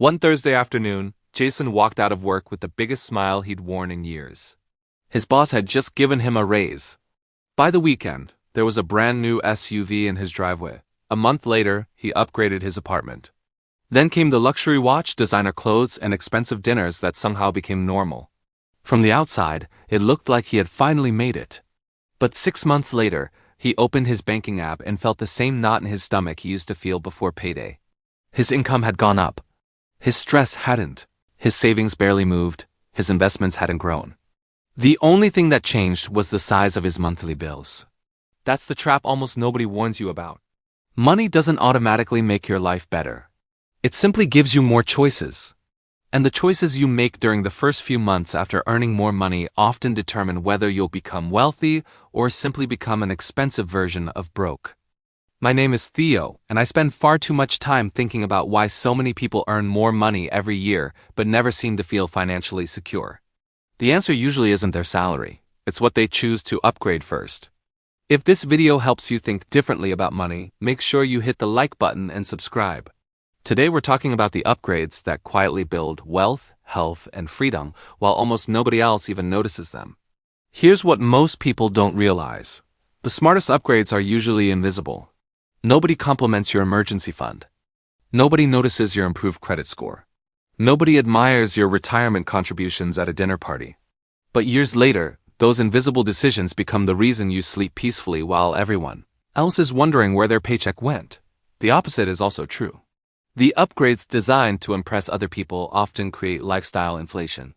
One Thursday afternoon, Jason walked out of work with the biggest smile he'd worn in years. His boss had just given him a raise. By the weekend, there was a brand new SUV in his driveway. A month later, he upgraded his apartment. Then came the luxury watch, designer clothes, and expensive dinners that somehow became normal. From the outside, it looked like he had finally made it. But 6 months later, he opened his banking app and felt the same knot in his stomach he used to feel before payday. His income had gone up. His stress hadn't. His savings barely moved. His investments hadn't grown. The only thing that changed was the size of his monthly bills. That's the trap almost nobody warns you about. Money doesn't automatically make your life better. It simply gives you more choices. And the choices you make during the first few months after earning more money often determine whether you'll become wealthy or simply become an expensive version of broke. My name is Theo, and I spend far too much time thinking about why so many people earn more money every year but never seem to feel financially secure. The answer usually isn't their salary. It's what they choose to upgrade first. If this video helps you think differently about money, make sure you hit the like button and subscribe. Today we're talking about the upgrades that quietly build wealth, health, and freedom while almost nobody else even notices them. Here's what most people don't realize. The smartest upgrades are usually invisible. Nobody compliments your emergency fund. Nobody notices your improved credit score. Nobody admires your retirement contributions at a dinner party. But years later, those invisible decisions become the reason you sleep peacefully while everyone else is wondering where their paycheck went. The opposite is also true. The upgrades designed to impress other people often create lifestyle inflation.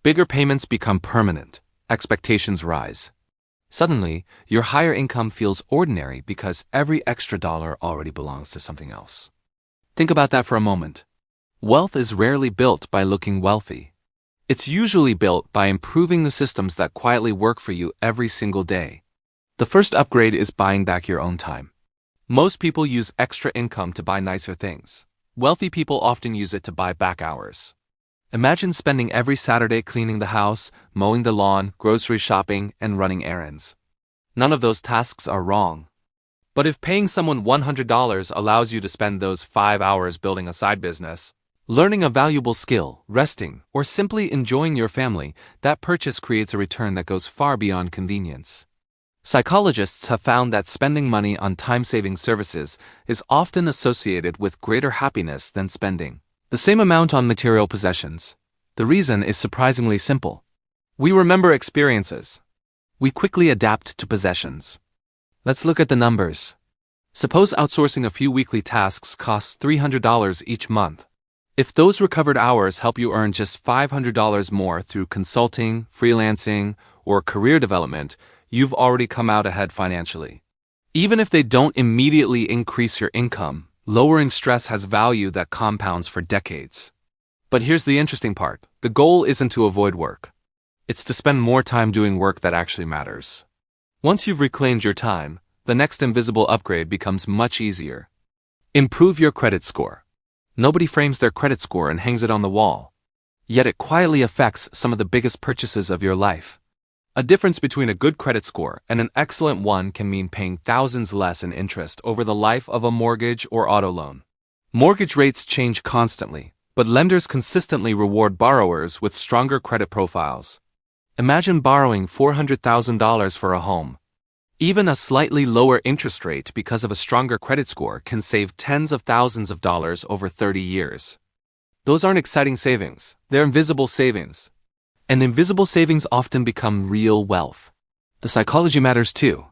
Bigger payments become permanent. Expectations rise. Suddenly, your higher income feels ordinary because every extra dollar already belongs to something else. Think about that for a moment. Wealth is rarely built by looking wealthy. It's usually built by improving the systems that quietly work for you every single day. The first upgrade is buying back your own time. Most people use extra income to buy nicer things. Wealthy people often use it to buy back hours. Imagine spending every Saturday cleaning the house, mowing the lawn, grocery shopping, and running errands. None of those tasks are wrong. But if paying someone $100 allows you to spend those 5 hours building a side business, learning a valuable skill, resting, or simply enjoying your family, that purchase creates a return that goes far beyond convenience. Psychologists have found that spending money on time-saving services is often associated with greater happiness than spending the same amount on material possessions. The reason is surprisingly simple. We remember experiences. We quickly adapt to possessions. Let's look at the numbers. Suppose outsourcing a few weekly tasks costs $300 each month. If those recovered hours help you earn just $500 more through consulting, freelancing, or career development, you've already come out ahead financially. Even if they don't immediately increase your income, lowering stress has value that compounds for decades. But here's the interesting part. The goal isn't to avoid work. It's to spend more time doing work that actually matters. Once you've reclaimed your time, the next invisible upgrade becomes much easier. Improve your credit score. Nobody frames their credit score and hangs it on the wall. Yet it quietly affects some of the biggest purchases of your life. A difference between a good credit score and an excellent one can mean paying thousands less in interest over the life of a mortgage or auto loan. Mortgage rates change constantly, but lenders consistently reward borrowers with stronger credit profiles. Imagine borrowing $400,000 for a home. Even a slightly lower interest rate because of a stronger credit score can save tens of thousands of dollars over 30 years. Those aren't exciting savings, they're invisible savings. And invisible savings often become real wealth. The psychology matters too.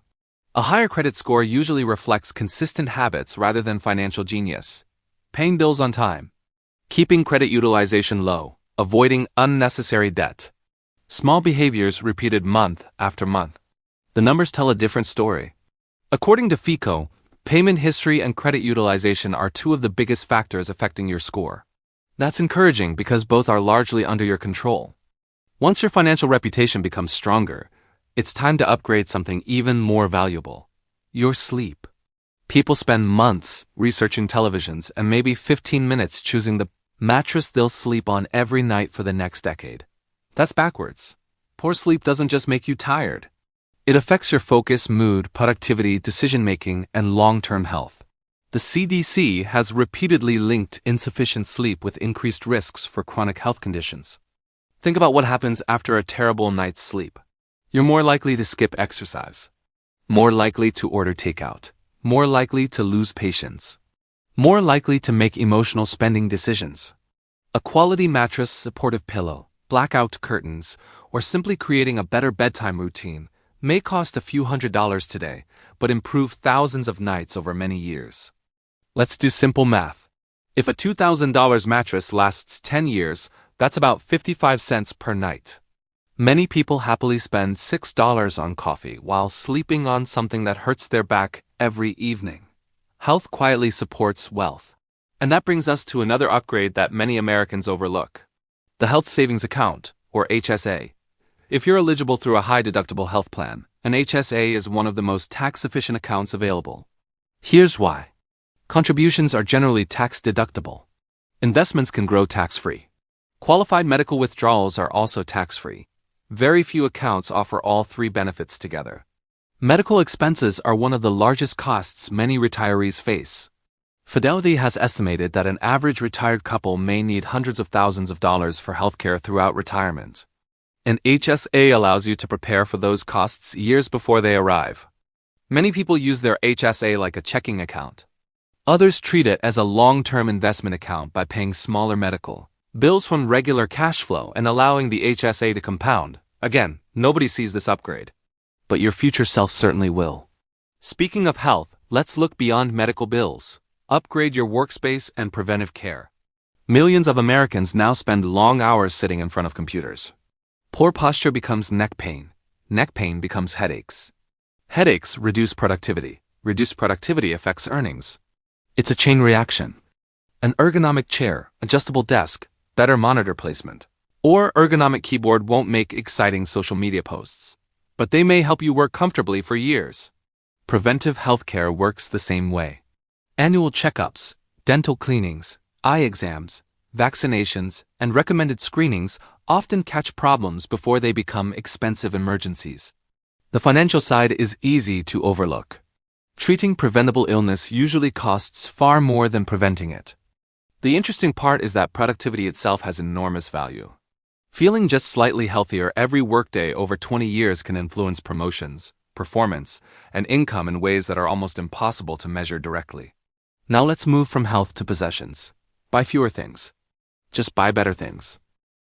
A higher credit score usually reflects consistent habits rather than financial genius. Paying bills on time. Keeping credit utilization low. Avoiding unnecessary debt. Small behaviors repeated month after month. The numbers tell a different story. According to Theo, payment history and credit utilization are two of the biggest factors affecting your score. That's encouraging because both are largely under your control. Once your financial reputation becomes stronger, it's time to upgrade something even more valuable. Your sleep. People spend months researching televisions and maybe 15 minutes choosing the mattress they'll sleep on every night for the next decade. That's backwards. Poor sleep doesn't just make you tired. It affects your focus, mood, productivity, decision-making, and long-term health. The The CDC has repeatedly linked insufficient sleep with increased risks for chronic health conditions. Think about what happens after a terrible night's sleep. You're more likely to skip exercise, more likely to order takeout, more likely to lose patience, more likely to make emotional spending decisions. A quality mattress, supportive pillow, blackout curtains, or simply creating a better bedtime routine may cost a few $100s today, but improve thousands of nights over many years. Let's do simple math. If a $2,000 mattress lasts 10 years, that's about 55 cents per night. Many people happily spend $6 on coffee while sleeping on something that hurts their back every evening. Health quietly supports wealth. And that brings us to another upgrade that many Americans overlook: the Health Savings Account, or HSA. If you're eligible through a high-deductible health plan, an HSA is one of the most tax-efficient accounts available. Here's why. Contributions are generally tax-deductible. Investments can grow tax-free. Qualified medical withdrawals are also tax-free. Very few accounts offer all three benefits together. Medical expenses are one of the largest costs many retirees face. Fidelity has estimated that an average retired couple may need hundreds of thousands of dollars for healthcare throughout retirement. An HSA allows you to prepare for those costs years before they arrive. Many people use their HSA like a checking account. Others treat it as a long-term investment account by paying smaller medical bills from regular cash flow and allowing the HSA to compound. Again, nobody sees this upgrade, but your future self certainly will. Speaking of health, let's look beyond medical bills. Upgrade your workspace and preventive care. Millions of Americans now spend long hours sitting in front of computers. Poor posture becomes neck pain. Neck pain becomes headaches. Headaches reduce productivity. Reduced productivity affects earnings. It's a chain reaction. An ergonomic chair, adjustable desk, better monitor placement, or ergonomic keyboard won't make exciting social media posts, but they may help you work comfortably for years. Preventive healthcare works the same way. Annual checkups, dental cleanings, eye exams, vaccinations, and recommended screenings often catch problems before they become expensive emergencies. The financial side is easy to overlook. Treating preventable illness usually costs far more than preventing it. The interesting part is that productivity itself has enormous value. Feeling just slightly healthier every workday over 20 years can influence promotions, performance, and income in ways that are almost impossible to measure directly. Now let's move from health to possessions. Buy fewer things. Just buy better things.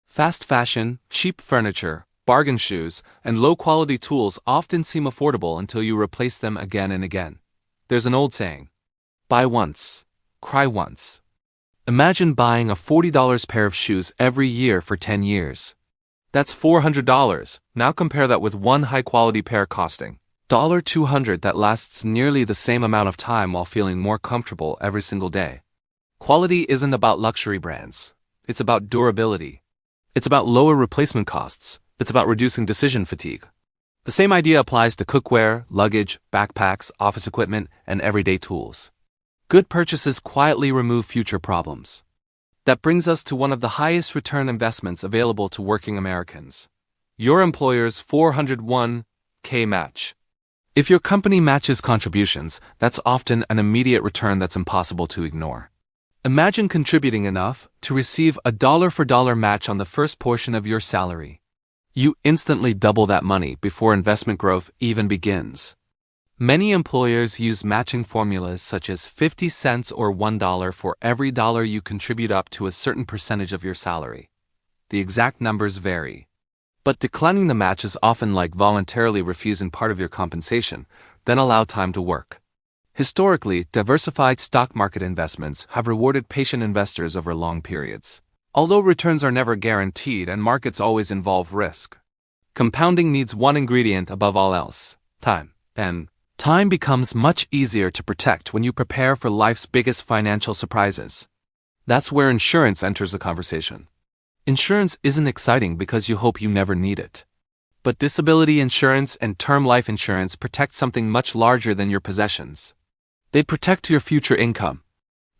Fast fashion, cheap furniture, bargain shoes, and low-quality tools often seem affordable until you replace them again and again. There's an old saying: buy once, cry once. Imagine buying a $40 pair of shoes every year for 10 years. That's $400. Now compare that with one high-quality pair costing $200 that lasts nearly the same amount of time while feeling more comfortable every single day. Quality isn't about luxury brands. It's about durability. It's about lower replacement costs. It's about reducing decision fatigue. The same idea applies to cookware, luggage, backpacks, office equipment, and everyday tools. Good purchases quietly remove future problems. That brings us to one of the highest return investments available to working Americans: your employer's 401k match. If your company matches contributions, that's often an immediate return that's impossible to ignore. Imagine contributing enough to receive a dollar-for-dollar match on the first portion of your salary. You instantly double that money before investment growth even begins. Many employers use matching formulas such as 50 cents or $1 for every dollar you contribute up to a certain percentage of your salary. The exact numbers vary. But declining the match is often like voluntarily refusing part of your compensation, then allow time to work. Historically, diversified stock market investments have rewarded patient investors over long periods. Although returns are never guaranteed and markets always involve risk, compounding needs one ingredient above all else: time. And time becomes much easier to protect when you prepare for life's biggest financial surprises. That's where insurance enters the conversation. Insurance isn't exciting because you hope you never need it. But disability insurance and term life insurance protect something much larger than your possessions. They protect your future income.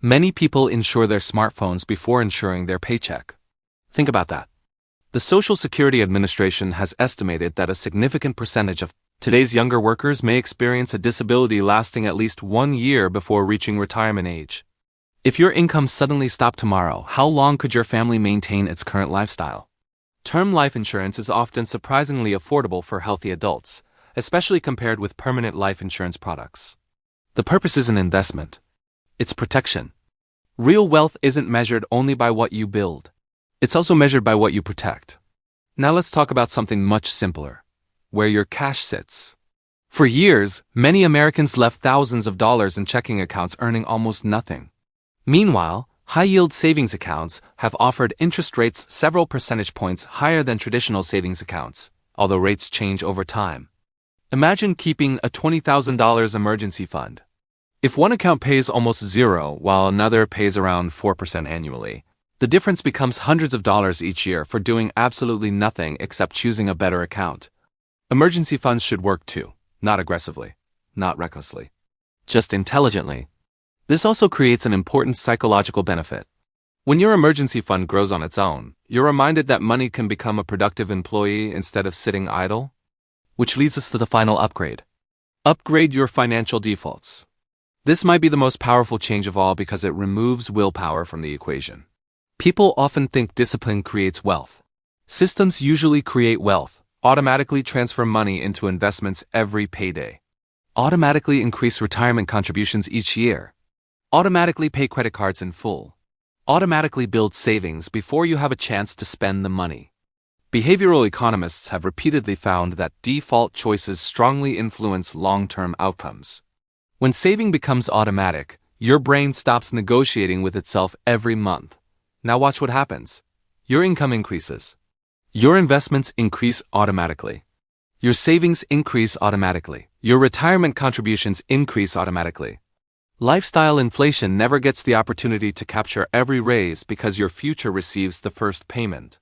Many people insure their smartphones before insuring their paycheck. Think about that. The Social Security Administration has estimated that a significant percentage of Today's younger workers may experience a disability lasting at least 1 year before reaching retirement age. If your income suddenly stopped tomorrow, how long could your family maintain its current lifestyle? Term life insurance is often surprisingly affordable for healthy adults, especially compared with permanent life insurance products. The purpose isn't investment. It's protection. Real wealth isn't measured only by what you build. It's also measured by what you protect. Now let's talk about something much simpler: where your cash sits. For years, many Americans left thousands of dollars in checking accounts earning almost nothing. Meanwhile, high-yield savings accounts have offered interest rates several percentage points higher than traditional savings accounts, although rates change over time. Imagine keeping a $20,000 emergency fund. If one account pays almost zero while another pays around 4% annually, the difference becomes hundreds of dollars each year for doing absolutely nothing except choosing a better account. Emergency funds should work too, not aggressively, not recklessly, just intelligently. This also creates an important psychological benefit. When your emergency fund grows on its own, you're reminded that money can become a productive employee instead of sitting idle. Which leads us to the final upgrade. Upgrade your financial defaults. This might be the most powerful change of all because it removes willpower from the equation. People often think discipline creates wealth. Systems usually create wealth, automatically transfer money into investments every payday, automatically increase retirement contributions each year, automatically pay credit cards in full, automatically build savings before you have a chance to spend the money. Behavioral economists have repeatedly found that default choices strongly influence long-term outcomes. When saving becomes automatic, your brain stops negotiating with itself every month. Now watch what happens. Your income increases. Your investments increase automatically. Your savings increase automatically. Your retirement contributions increase automatically. Lifestyle inflation never gets the opportunity to capture every raise because your future receives the first payment.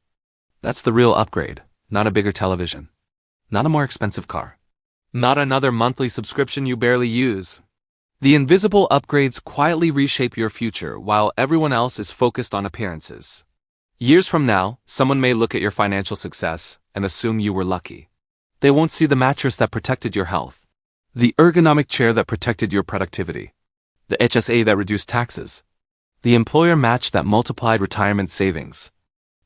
That's the real upgrade, not a bigger television, not a more expensive car, not another monthly subscription you barely use. The invisible upgrades quietly reshape your future while everyone else is focused on appearances. Years from now, someone may look at your financial success and assume you were lucky. They won't see the mattress that protected your health, the ergonomic chair that protected your productivity, the HSA that reduced taxes, the employer match that multiplied retirement savings,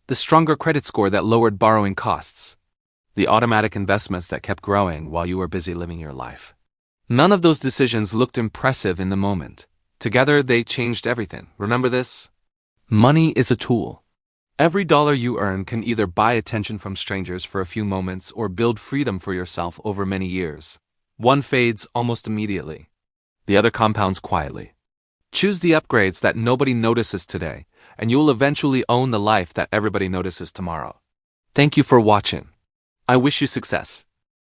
the stronger credit score that lowered borrowing costs, the automatic investments that kept growing while you were busy living your life. None of those decisions looked impressive in the moment. Together, they changed everything. Remember this? Money is a tool. Every dollar you earn can either buy attention from strangers for a few moments or build freedom for yourself over many years. One fades almost immediately. The other compounds quietly. Choose the upgrades that nobody notices today, and you will eventually own the life that everybody notices tomorrow. Thank you for watching. I wish you success.